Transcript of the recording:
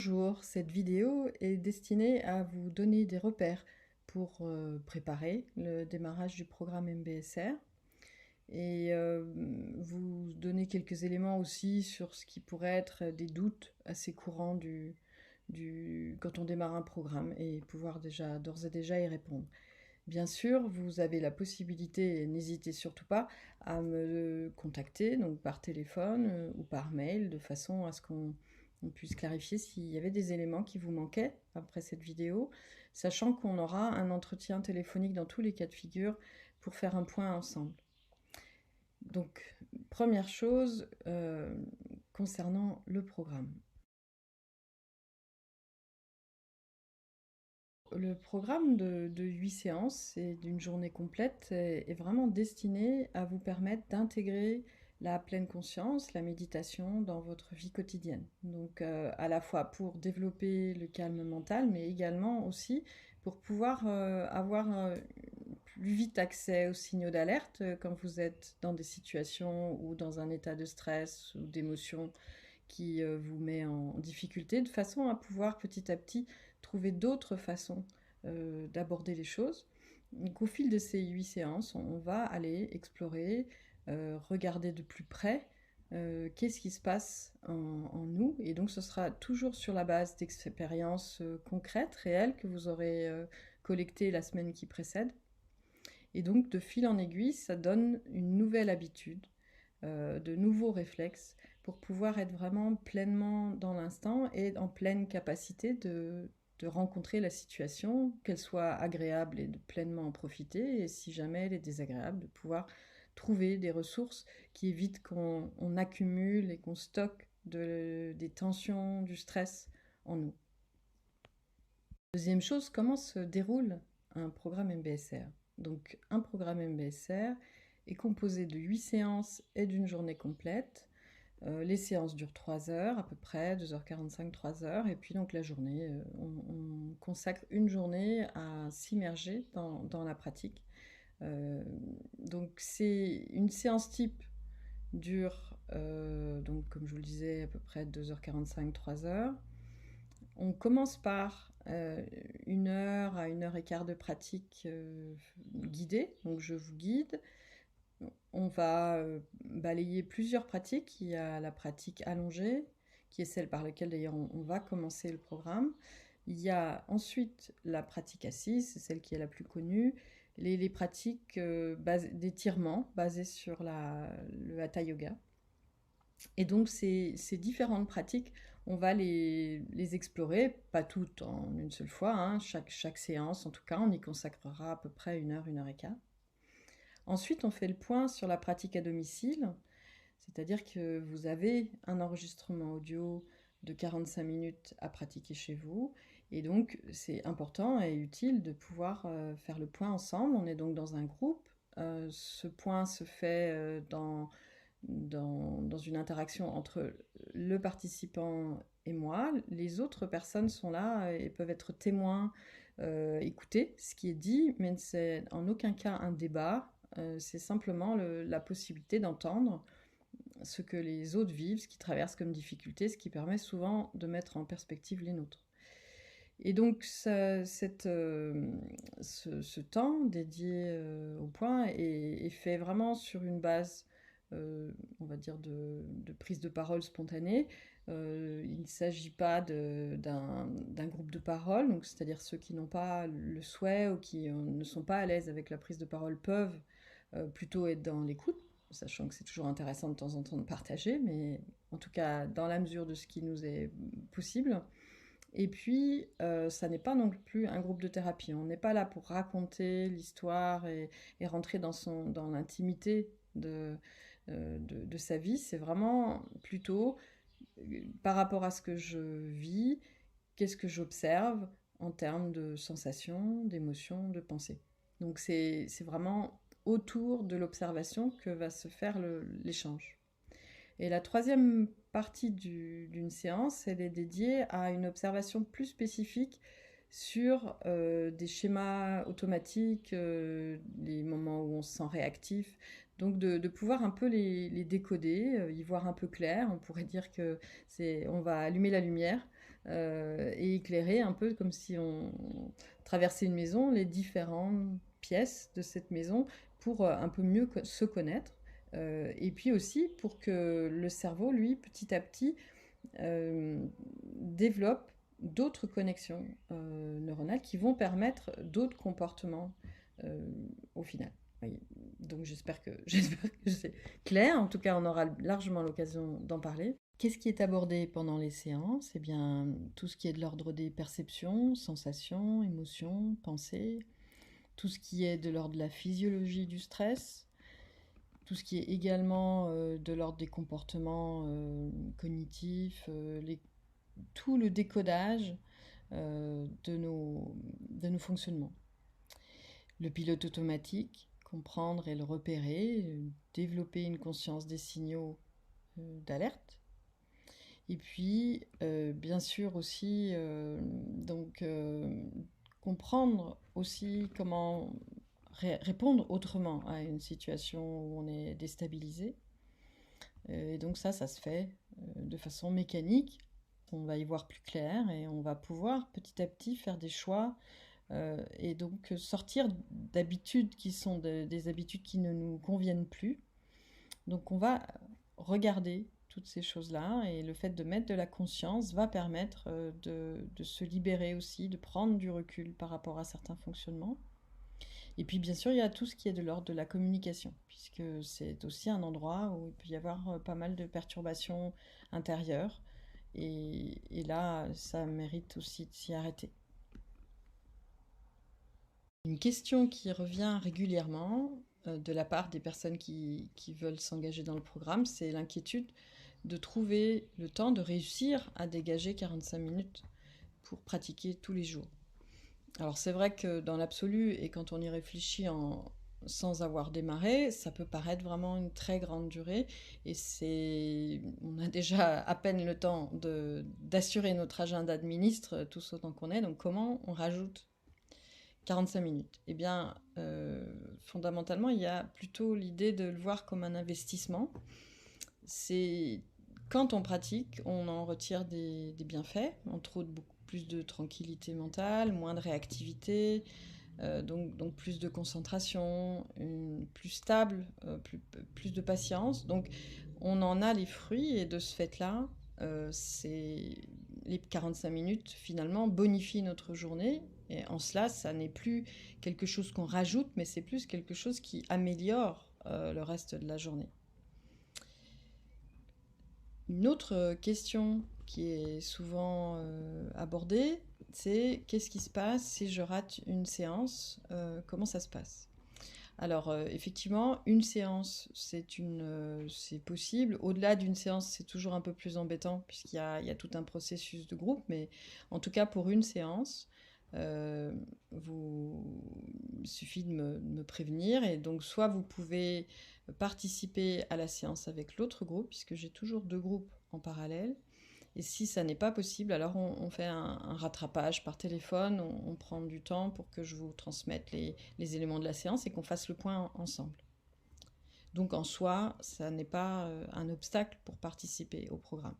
Bonjour, cette vidéo est destinée à vous donner des repères pour préparer le démarrage du programme MBSR et vous donner quelques éléments aussi sur ce qui pourrait être des doutes assez courants quand on démarre un programme et pouvoir d'ores et déjà y répondre. Bien sûr, vous avez la possibilité, et n'hésitez surtout pas, à me contacter donc par téléphone ou par mail, de façon à ce qu'on puisse clarifier s'il y avait des éléments qui vous manquaient après cette vidéo, sachant qu'on aura un entretien téléphonique dans tous les cas de figure pour faire un point ensemble. Donc, première chose concernant le programme. Le programme de 8 séances et d'une journée complète est vraiment destiné à vous permettre d'intégrer la pleine conscience, la méditation dans votre vie quotidienne. Donc à la fois pour développer le calme mental, mais également aussi pour pouvoir avoir plus vite accès aux signaux d'alerte quand vous êtes dans des situations ou dans un état de stress ou d'émotion qui vous met en difficulté, de façon à pouvoir petit à petit trouver d'autres façons d'aborder les choses. Donc, au fil de ces 8 séances, on va aller explorer, regarder de plus près qu'est-ce qui se passe en nous. Et donc ce sera toujours sur la base d'expériences concrètes, réelles, que vous aurez collectées la semaine qui précède. Et donc de fil en aiguille, ça donne une nouvelle habitude, de nouveaux réflexes pour pouvoir être vraiment pleinement dans l'instant et en pleine capacité de rencontrer la situation, qu'elle soit agréable et de pleinement en profiter, et si jamais elle est désagréable, de pouvoir trouver des ressources qui évitent qu'on accumule et qu'on stocke des tensions, du stress en nous. Deuxième chose, comment se déroule un programme MBSR? Donc un programme MBSR est composé de 8 séances et d'une journée complète. Les séances durent 3 heures à peu près, 2h45, 3 heures, et puis donc la journée, on consacre une journée à s'immerger dans la pratique. Donc c'est une séance type dure, donc comme je vous le disais, à peu près 2h45, 3 heures. On commence par 1 heure à 1h15 de pratique guidée, donc je vous guide. On va balayer plusieurs pratiques. Il y a la pratique allongée, qui est celle par laquelle d'ailleurs on va commencer le programme. Il y a ensuite la pratique assise, c'est celle qui est la plus connue. Les pratiques d'étirement basées sur le Hatha Yoga. Et donc ces différentes pratiques, on va les explorer, pas toutes en une seule fois, hein. Chaque séance, en tout cas, on y consacrera à peu près 1 heure et quart. Ensuite, on fait le point sur la pratique à domicile, c'est-à-dire que vous avez un enregistrement audio de 45 minutes à pratiquer chez vous, et donc c'est important et utile de pouvoir faire le point ensemble. On est donc dans un groupe, ce point se fait dans une interaction entre le participant et moi. Les autres personnes sont là et peuvent être témoins, écouter ce qui est dit, mais c'est en aucun cas un débat. C'est simplement la possibilité d'entendre ce que les autres vivent, ce qu'ils traversent comme difficulté, ce qui permet souvent de mettre en perspective les nôtres. Et donc ce temps dédié au point est fait vraiment sur une base, on va dire, de prise de parole spontanée. Il ne s'agit pas d'un groupe de parole, donc c'est-à-dire ceux qui n'ont pas le souhait ou qui ne sont pas à l'aise avec la prise de parole peuvent plutôt être dans l'écoute, sachant que c'est toujours intéressant de temps en temps de partager, mais en tout cas dans la mesure de ce qui nous est possible. Et puis, ça n'est pas non plus un groupe de thérapie. On n'est pas là pour raconter l'histoire et rentrer dans l'intimité de sa vie. C'est vraiment plutôt par rapport à ce que je vis, qu'est-ce que j'observe en termes de sensations, d'émotions, de pensées. Donc c'est vraiment autour de l'observation que va se faire l'échange. Et la troisième partie d'une séance, elle est dédiée à une observation plus spécifique sur des schémas automatiques, les moments où on se sent réactif. Donc de pouvoir un peu les décoder, y voir un peu clair. On pourrait dire que on va allumer la lumière et éclairer un peu comme si on traversait une maison, les différentes pièces de cette maison pour un peu mieux se connaître. Et puis aussi pour que le cerveau, lui, petit à petit, développe d'autres connexions neuronales qui vont permettre d'autres comportements euh, au final. Oui. Donc j'espère que c'est clair. En tout cas, on aura largement l'occasion d'en parler. Qu'est-ce qui est abordé pendant les séances? Eh bien, tout ce qui est de l'ordre des perceptions, sensations, émotions, pensées, tout ce qui est de l'ordre de la physiologie du stress, tout ce qui est également de l'ordre des comportements cognitifs, tout le décodage de nos fonctionnements. Le pilote automatique, comprendre et le repérer, développer une conscience des signaux d'alerte. Et puis, bien sûr aussi, comprendre aussi comment répondre autrement à une situation où on est déstabilisé. Et donc ça se fait de façon mécanique. On va y voir plus clair et on va pouvoir petit à petit faire des choix et donc sortir d'habitudes qui sont des habitudes qui ne nous conviennent plus. Donc on va regarder toutes ces choses-là et le fait de mettre de la conscience va permettre de se libérer aussi, de prendre du recul par rapport à certains fonctionnements. Et puis bien sûr, il y a tout ce qui est de l'ordre de la communication, puisque c'est aussi un endroit où il peut y avoir pas mal de perturbations intérieures. Et là, ça mérite aussi de s'y arrêter. Une question qui revient régulièrement de la part des personnes qui veulent s'engager dans le programme, c'est l'inquiétude de trouver le temps de réussir à dégager 45 minutes pour pratiquer tous les jours. Alors c'est vrai que dans l'absolu, et quand on y réfléchit sans avoir démarré, ça peut paraître vraiment une très grande durée, et on a déjà à peine le temps d'assurer notre agenda de ministre, tous autant qu'on est, donc comment on rajoute 45 minutes? Eh bien, fondamentalement, il y a plutôt l'idée de le voir comme un investissement. C'est quand on pratique, on en retire des bienfaits, entre autres beaucoup plus de tranquillité mentale, moins de réactivité, donc plus de concentration, plus stable, plus de patience. Donc on en a les fruits et de ce fait-là, les 45 minutes finalement bonifient notre journée. Et en cela, ça n'est plus quelque chose qu'on rajoute, mais c'est plus quelque chose qui améliore le reste de la journée. Une autre question qui est souvent abordée, c'est qu'est-ce qui se passe si je rate une séance? Comment ça se passe? Alors effectivement, une séance, c'est possible. Au-delà d'une séance, c'est toujours un peu plus embêtant il y a tout un processus de groupe, mais en tout cas pour une séance, euh, il suffit de me prévenir et donc soit vous pouvez participer à la séance avec l'autre groupe, puisque j'ai toujours deux groupes en parallèle. Et si ça n'est pas possible, alors on fait un rattrapage par téléphone, on prend du temps pour que je vous transmette les éléments de la séance et qu'on fasse le point ensemble. Donc en soi, ça n'est pas un obstacle pour participer au programme.